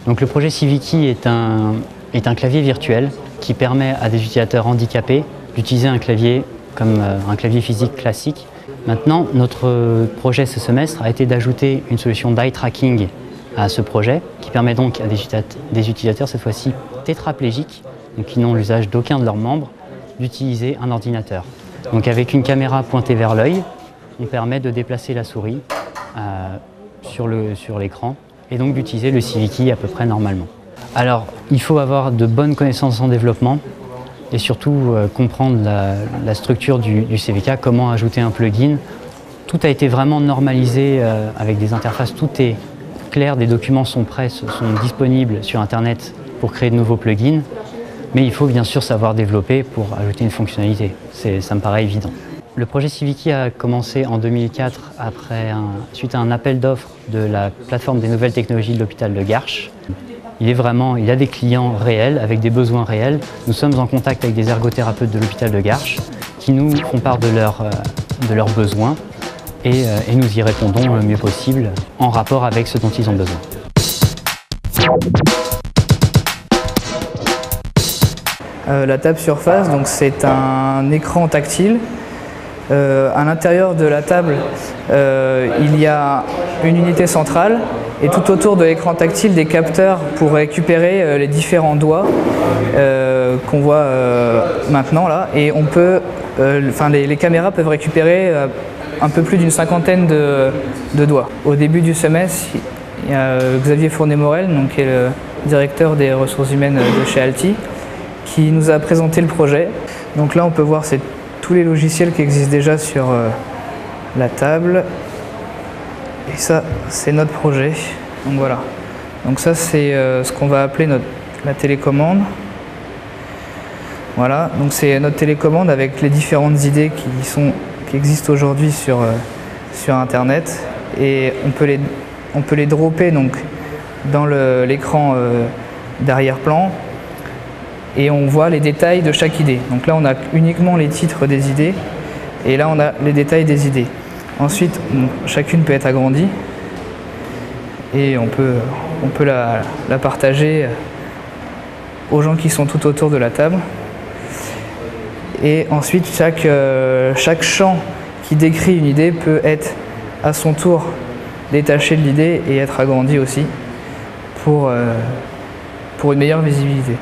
Donc le projet Civiki est un clavier virtuel qui permet à des utilisateurs handicapés d'utiliser un clavier comme un clavier physique classique. Maintenant, notre projet ce semestre a été d'ajouter une solution d'eye tracking à ce projet qui permet donc à des utilisateurs cette fois-ci tétraplégiques, donc qui n'ont l'usage d'aucun de leurs membres, d'utiliser un ordinateur. Donc avec une caméra pointée vers l'œil, on permet de déplacer la souris sur l'écran et donc d'utiliser le Civiki à peu près normalement. Alors, il faut avoir de bonnes connaissances en développement et surtout comprendre la structure du CVK, comment ajouter un plugin. Tout a été vraiment normalisé avec des interfaces, tout est clair, des documents sont prêts, sont disponibles sur Internet pour créer de nouveaux plugins. Mais il faut bien sûr savoir développer pour ajouter une fonctionnalité, ça me paraît évident. Le projet Civiki a commencé en 2004 suite à un appel d'offres de la plateforme des nouvelles technologies de l'hôpital de Garches. Il a des clients réels, avec des besoins réels. Nous sommes en contact avec des ergothérapeutes de l'hôpital de Garches qui nous font part de leurs besoins et nous y répondons le mieux possible en rapport avec ce dont ils ont besoin. La table surface, c'est un écran tactile. À l'intérieur de la table, il y a une unité centrale et tout autour de l'écran tactile des capteurs pour récupérer les différents doigts qu'on voit maintenant là. Et on peut, les caméras peuvent récupérer un peu plus d'une cinquantaine de doigts. Au début du semestre, il y a Xavier Fournet-Morel, qui est le directeur des ressources humaines de chez Alti, qui nous a présenté le projet. Donc là, on peut voir tous les logiciels qui existent déjà sur la table. Et ça, c'est notre projet. Donc voilà. Donc ça, c'est ce qu'on va appeler la télécommande. Voilà. Donc c'est notre télécommande avec les différentes idées qui existent aujourd'hui sur Internet. Et on peut les dropper dans l'écran d'arrière-plan. Et on voit les détails de chaque idée. Donc là, on a uniquement les titres des idées, et là, on a les détails des idées. Ensuite, chacune peut être agrandie, et on peut la partager aux gens qui sont tout autour de la table. Et ensuite, chaque champ qui décrit une idée peut être à son tour détaché de l'idée et être agrandi aussi pour une meilleure visibilité.